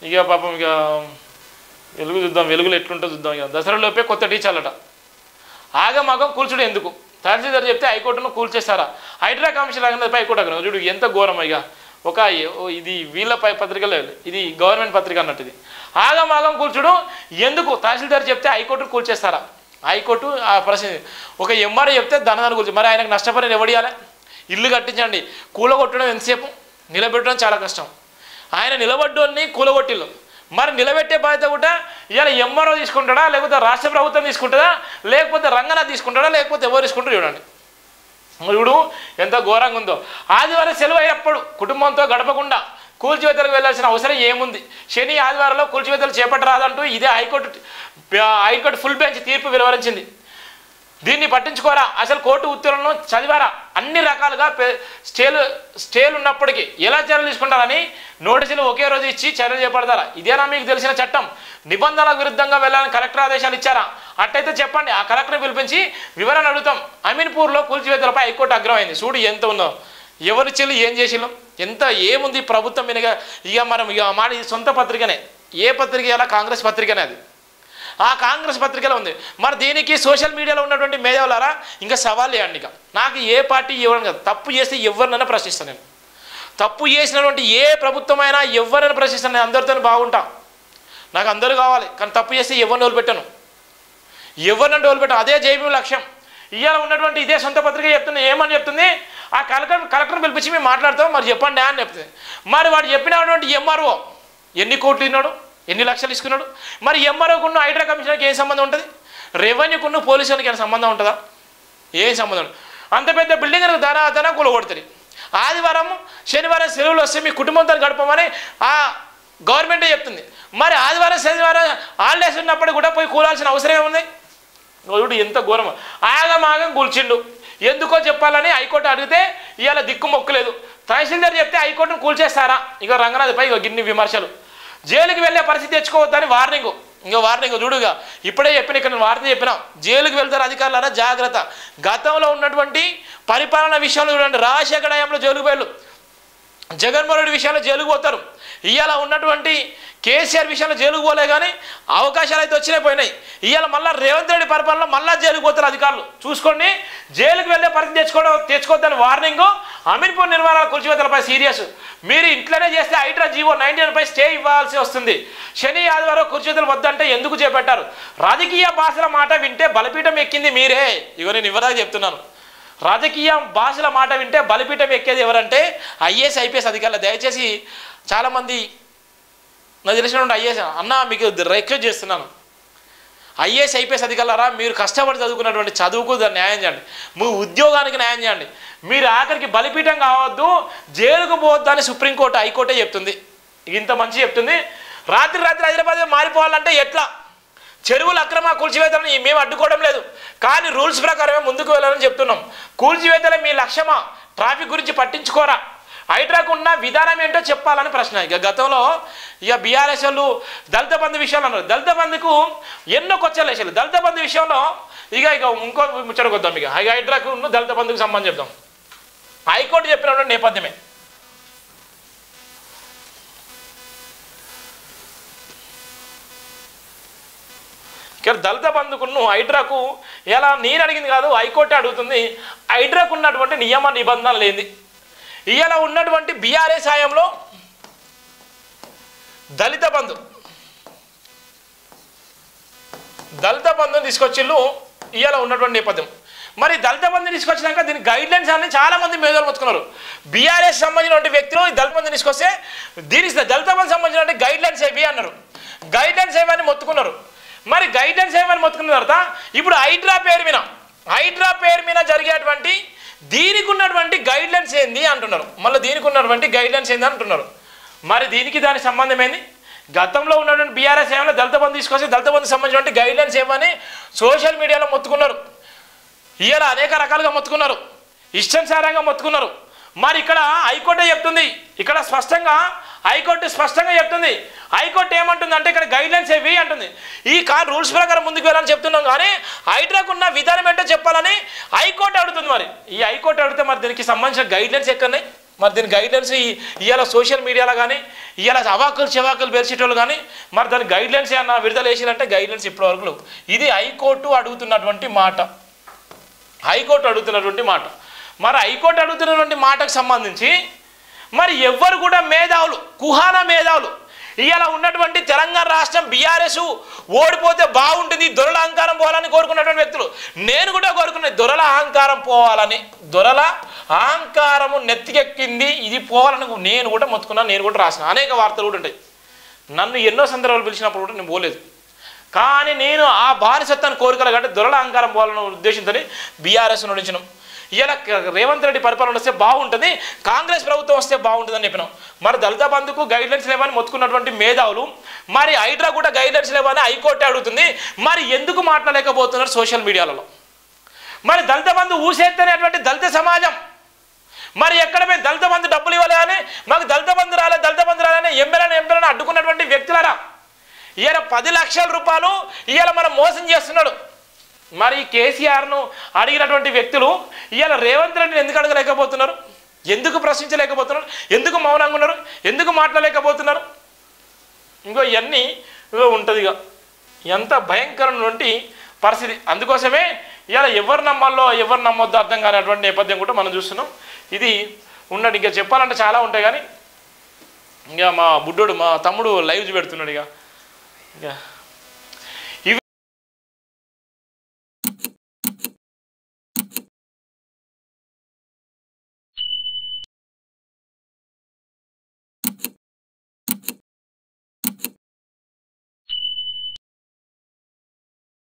ఇక పాపం ఇక వెలుగు చూద్దాం, వెలుగులు ఎట్లుంటుందో చూద్దాం. ఇక దసరాలోపే కొత్త టీచర్లట. ఆగమాగం కూల్చుడు ఎందుకు? తహసీల్దార్ చెప్తే హైకోర్టును కూల్చేస్తారా? హైడ్రా కమిషన్ లాగా హైకోర్టు అక్కడ చూడు ఎంత ఘోరం. ఇక ఒక ఇది వీళ్ళ పత్రికలో, ఇది గవర్నమెంట్ పత్రిక అన్నట్టు. ఇది ఆగమాగం కూల్చుడు ఎందుకు? తహసీల్దార్ చెప్తే హైకోర్టును కూల్చేస్తారా? హైకోర్టు ఆ ప్రశ్న. ఒక ఎంఆర్ఓ చెప్తే ధనదాన్ని కూల్చి, మరి ఆయనకు నష్టపరిహారం ఎవడియాలి? ఇల్లు కట్టించండి, కూలగొట్టడం ఎంతసేపు, నిలబెట్టడం చాలా కష్టం. ఆయన నిలబడ్డోని కూలగొట్టిల్లు, మరి నిలబెట్టే బాధ్యత కూడా ఇవాళ ఎంఆర్ఓ తీసుకుంటాడా, లేకపోతే రాష్ట్ర ప్రభుత్వం తీసుకుంటుందా, లేకపోతే రంగనాథ్ తీసుకుంటాడా, లేకపోతే ఎవరు తీసుకుంటారో చూడండి. చూడు ఎంత ఘోరంగా ఉందో. ఆదివారం సెలవు అయినప్పుడు కుటుంబంతో గడపకుండా కూల్చివేతలకు వెళ్లాల్సిన అవసరం ఏముంది? శని ఆదివారంలో కూల్చివేతలు చేపట్టరాదంటూ ఇదే హైకోర్టు ఫుల్ బెంచ్ తీర్పు వెలువరించింది. దీన్ని పట్టించుకోరా? అసలు కోర్టు ఉత్తర్వులను చదివారా? అన్ని రకాలుగా స్టేలు ఉన్నప్పటికీ ఎలా చర్యలు తీసుకుంటారని నోటీసులు ఒకే రోజు ఇచ్చి చర్యలు చేపడతారా? ఇదేనా మీకు తెలిసిన చట్టం? నిబంధనలకు విరుద్ధంగా వెళ్ళాలని కలెక్టర్ ఆదేశాలు ఇచ్చారా? అట్టయితే చెప్పండి, ఆ కలెక్టర్ని పిలిపించి వివరణ అడుగుతాం. అమీన్పూర్లో కూల్చివేతలపై హైకోర్టు అగ్రమైంది. చూడు ఎంత ఉందో, ఎవరి చెల్లి ఏం చేసినాం, ఎంత ఏముంది ప్రభుత్వం మీనగా. ఇక మనం ఇక మాట సొంత పత్రికనే, ఏ పత్రిక ఇలా కాంగ్రెస్ పత్రికనే, అది ఆ కాంగ్రెస్ పత్రికలో ఉంది. మరి దీనికి సోషల్ మీడియాలో ఉన్నటువంటి మేధావులారా ఇంకా సవాల్ చేయండి. ఇక నాకు ఏ పార్టీ ఇవ్వడం కదా, తప్పు చేస్తే ఎవరినైనా ప్రశ్నిస్తాను నేను. తప్పు చేసినటువంటి ఏ ప్రభుత్వమైనా ఎవరైనా ప్రశ్నిస్తాను నేను. అందరితో బాగుంటా, నాకు అందరూ కావాలి, కానీ తప్పు చేస్తే ఎవరిని వదిలిపెట్టాను, ఎవరినంటే వదిలిపెట్టాను. అదే జైబీ లక్ష్యం. ఇవాళ ఉన్నటువంటి ఇదే సొంత పత్రిక చెప్తుంది. ఏమని చెప్తుంది? ఆ కలెక్టర్ని పిలిపించి మేము మాట్లాడతాం, మరి చెప్పండి అని చెప్తుంది. మరి వాడు చెప్పినటువంటి ఎంఆర్ఓ ఎన్ని కోట్లు ఇన్నాడు, ఎన్ని లక్షలు ఇసుకున్నాడు? మరి ఎంఆర్ఓకున్న హైడ్రా కమిషనర్కి ఏం సంబంధం ఉంటుంది? రెవెన్యూకున్న పోలీసులకి ఏమైనా సంబంధం ఉంటుందా? ఏం సంబంధం? అంత పెద్ద బిల్డింగ్ ధన కూలగొడుతుంది. ఆదివారం శనివారం సెలవులు వస్తే మీ కుటుంబంతో గడపమని ఆ గవర్నమెంటే చెప్తుంది. మరి ఆదివారం శనివారం హాలిడేస్ ఉన్నప్పుడు కూడా పోయి కూలాల్సిన అవసరం ఏముంది? చూడు ఎంత ఘోరం. ఆగమాగం కూల్చిండు. ఎందుకో చెప్పాలని హైకోర్టు అడిగితే ఇవాళ దిక్కు మొక్కలేదు. తహసీల్దార్ చెప్తే హైకోర్టును కూల్చేస్తారా? ఇక రంగనాథ్పై గిన్ని విమర్శలు. జైలుకి వెళ్ళే పరిస్థితి తెచ్చుకోవద్దని వార్నింగ్. వార్నింగ్ చూడుగా, ఇప్పుడే చెప్పిన, ఇక్కడ నేను వార్త చెప్పినా, జైలుకి వెళ్తారు అధికారులారా జాగ్రత్త. గతంలో ఉన్నటువంటి పరిపాలన విషయంలో చూడండి, రాజశేఖర హయాంలో జైలుకు వెళ్ళు, జగన్మోహన్ రెడ్డి విషయంలో జైలుకు పోతారు. ఇవాళ ఉన్నటువంటి కేసీఆర్ విషయంలో జైలుకు పోలే, కానీ అవకాశాలు అయితే వచ్చినాయి పోయినాయి. ఇవాళ మళ్ళీ రేవంత్ రెడ్డి పరిపాలనలో మళ్ళీ జైలుకు పోతారు అధికారులు. చూసుకోండి, జైలుకు వెళ్ళే పరిస్థితి తెచ్చుకోవద్దని వార్నింగ్. అమీన్పూర్ నిర్మాణాల కూల్చివేతలపై సీరియస్. మీరు ఇంట్లోనే చేస్తే హైడ్రా జీవో 99పై స్టే ఇవ్వాల్సి వస్తుంది. శని ఆదివారం కూల్చివేతలు వద్దంటే ఎందుకు చేపట్టారు? రాజకీయ భాషల మాట వింటే బలిపీఠం ఎక్కింది మీరే. ఇగో నేను ఇవ్వడానికి చెప్తున్నాను, రాజకీయ భాషల మాట వింటే బలిపీఠం ఎక్కేది ఎవరంటే ఐఏఎస్ ఐపీఎస్ అధికారులు. దయచేసి చాలామంది నాకు తెలిసినటువంటి ఐఏఎస్ అన్న మీకు రిక్వెస్ట్ చేస్తున్నాను, ఐఏఎస్ ఐపీఎస్ అధికారులారా, మీరు కష్టపడి చదువుకున్నటువంటి చదువుకు న్యాయం చేయండి, మీ ఉద్యోగానికి న్యాయం చేయండి. మీరు ఆఖరికి బలిపీఠం కావద్దు, జైలుకు పోవద్దు అని సుప్రీంకోర్టు హైకోర్టే చెప్తుంది. ఇంత మంచి చెప్తుంది. రాత్రి హైదరాబాద్ మారిపోవాలంటే ఎట్లా? చెరువుల అక్రమ కూల్చివేతలను మేము అడ్డుకోవడం లేదు, కానీ రూల్స్ ప్రకారమే ముందుకు వెళ్ళాలని చెప్తున్నాం. కూల్చివేతలే మీ లక్ష్యమా? ట్రాఫిక్ గురించి పట్టించుకోరా? హైడ్రాకు ఉన్న విధానం ఏంటో చెప్పాలని ప్రశ్న. ఇక గతంలో ఇక బీఆర్ఎస్ వాళ్ళు దళిత బంధు విషయాలు అన్నారు. దళిత బంధుకు ఎన్నో కొచ్చలు వేసారు. దళిత బంధు విషయంలో ఇక ఇంకో ముచ్చటకొద్దాం. ఇక హైడ్రాకు దళిత బంధుకు సంబంధం చెప్దాం. హైకోర్టు చెప్పినటువంటి నేపథ్యమే. ఇక్కడ దళిత బంధుకును హైడ్రాకు ఎలా నేను అడిగింది కాదు, హైకోర్టు అడుగుతుంది. హైడ్రాకు ఉన్నటువంటి నియమ నిబంధనలు ఏంది? ఇవాళ ఉన్నటువంటి బీఆర్ఎస్ హయాంలో దళిత బంధుని తీసుకొచ్చిళ్ళు. ఇవాళ ఉన్నటువంటి నేపథ్యం. మరి దళిత బంధుని తీసుకొచ్చినాక దీని గైడ్లైన్స్ అన్ని చాలామంది మేధావులు మొత్తుకున్నారు. బీఆర్ఎస్ సంబంధించిన వ్యక్తులు దళిత బంధుని తీసుకొస్తే దీనికి దళిత బంధు సంబంధించిన గైడ్లైన్స్ ఏవి అన్నారు. గైడ్లైన్స్ ఏమని మొత్తుకున్నారు. మరి గైడ్లైన్స్ ఏమని మొత్తుకున్న తర్వాత ఇప్పుడు హైడ్రా పేరు మీద జరిగేటువంటి దీనికి ఉన్నటువంటి గైడ్లైన్స్ ఏంది అంటున్నారు. మళ్ళీ దీనికి ఉన్నటువంటి గైడ్లైన్స్ ఏంది అంటున్నారు. మరి దీనికి దానికి సంబంధం ఏంది? గతంలో ఉన్నటువంటి బీఆర్ఎస్ ఏమైనా దళిత బంధు తీసుకొస్తే దళిత బంధుకు సంబంధించిన గైడ్లైన్స్ ఏమని సోషల్ మీడియాలో మొత్తుకున్నారు. ఇవాళ అనేక రకాలుగా మొత్తుకున్నారు, ఇష్టానుసారంగా మొత్తుకున్నారు. మరి ఇక్కడ హైకోర్టే చెప్తుంది, ఇక్కడ హైకోర్టు స్పష్టంగా చెప్తుంది. హైకోర్టు ఏమంటుంది అంటే ఇక్కడ గైడ్లైన్స్ ఏవి అంటుంది. ఈ రూల్స్ ప్రకారం ముందుకు వెళ్ళాలని చెప్తున్నాం, కానీ హైడ్రాకు ఉన్న విధానం ఏంటో చెప్పాలని హైకోర్టు అడుగుతుంది. మరి ఈ హైకోర్టు అడిగితే మరి దీనికి సంబంధించిన గైడ్లైన్స్ ఎక్కడున్నాయి? మరి దీని గైడ్లైన్స్ ఇవాళ సోషల్ మీడియాలో కానీ ఇవాళ అవాకులు చెవాకులు పెరిచేటోళ్ళు కానీ మరి దాని గైడ్లైన్స్ ఏమన్నా విడుదల చేసినంటే గైడ్లైన్స్ ఇప్పటివరకు లేవు. ఇది హైకోర్టు అడుగుతున్నటువంటి మాట. హైకోర్టు అడుగుతున్నటువంటి మాట. మరి హైకోర్టు అడుగుతున్నటువంటి మాటకు సంబంధించి మరి ఎవ్వరు కూడా మేధావులు, కుహానా మేధావులు, ఇవాళ ఉన్నటువంటి తెలంగాణ రాష్ట్రం బీఆర్ఎస్ ఓడిపోతే బాగుంటుంది, దొరల అహంకారం పోవాలని కోరుకున్నటువంటి వ్యక్తులు. నేను కూడా కోరుకున్నాను దొరల అహంకారం పోవాలని. దొరల అహంకారము నెత్తికెక్కింది, ఇది పోవాలని నేను కూడా మొత్తుకున్నాను, నేను కూడా రాసిన. అనేక వార్తలు కూడా ఉంటాయి. నన్ను ఎన్నో సందర్భాలు పిలిచినప్పుడు కూడా నేను పోలేదు. కానీ నేను ఆ బానిసత్వాన్ని కోరికలు కాబట్టి దొరల అహంకారం పోవాలన్న ఉద్దేశంతో బీఆర్ఎస్ నడిచినాం. ఇలా రేవంత్ రెడ్డి పరిపాలన వస్తే బాగుంటుంది, కాంగ్రెస్ ప్రభుత్వం వస్తే బాగుంటుందని చెప్పినాం. మరి దళిత బంధుకు గైడ్లైన్స్ లేవని మొత్తుకున్నటువంటి మేధావులు, మరి హైడ్రా కూడా గైడ్లైన్స్ లేవని హైకోర్టు అడుగుతుంది. మరి ఎందుకు మాట్లాడలేకపోతున్నారు సోషల్ మీడియాలలో? మరి దళిత బంధు ఊసేత్తనేటువంటి దళిత సమాజం మరి ఎక్కడ మేము దళిత బంధు డబ్బులు ఇవ్వాలి అని, మాకు దళిత బంధు రాలని ఎంబెలని అడ్డుకున్నటువంటి వ్యక్తులరా ఇవాళ 10 లక్షల రూపాయలు ఇవాళ మనం మోసం చేస్తున్నాడు. మరి కేసీఆర్ను అడిగినటువంటి వ్యక్తులు ఇవాళ రేవంత్ రెడ్డిని ఎందుకు అడగలేకపోతున్నారు? ఎందుకు ప్రశ్నించలేకపోతున్నారు? ఎందుకు మౌనంగా ఉన్నారు? ఎందుకు మాట్లాడలేకపోతున్నారు? ఇవన్నీ ఉంటుంది. ఎంత భయంకరమైనటువంటి పరిస్థితి. అందుకోసమే ఇవాళ ఎవరు నమ్మాలో ఎవరు నమ్మొద్దో అర్థం కానిటువంటి నేపథ్యం కూడా మనం చూస్తున్నాం. ఇది ఉన్నట్టు ఇంకా చెప్పాలంటే చాలా ఉంటాయి. కానీ ఇంకా మా బుడ్డోడు మా తమ్ముడు లైవ్ పెడుతున్నాడు. ఇక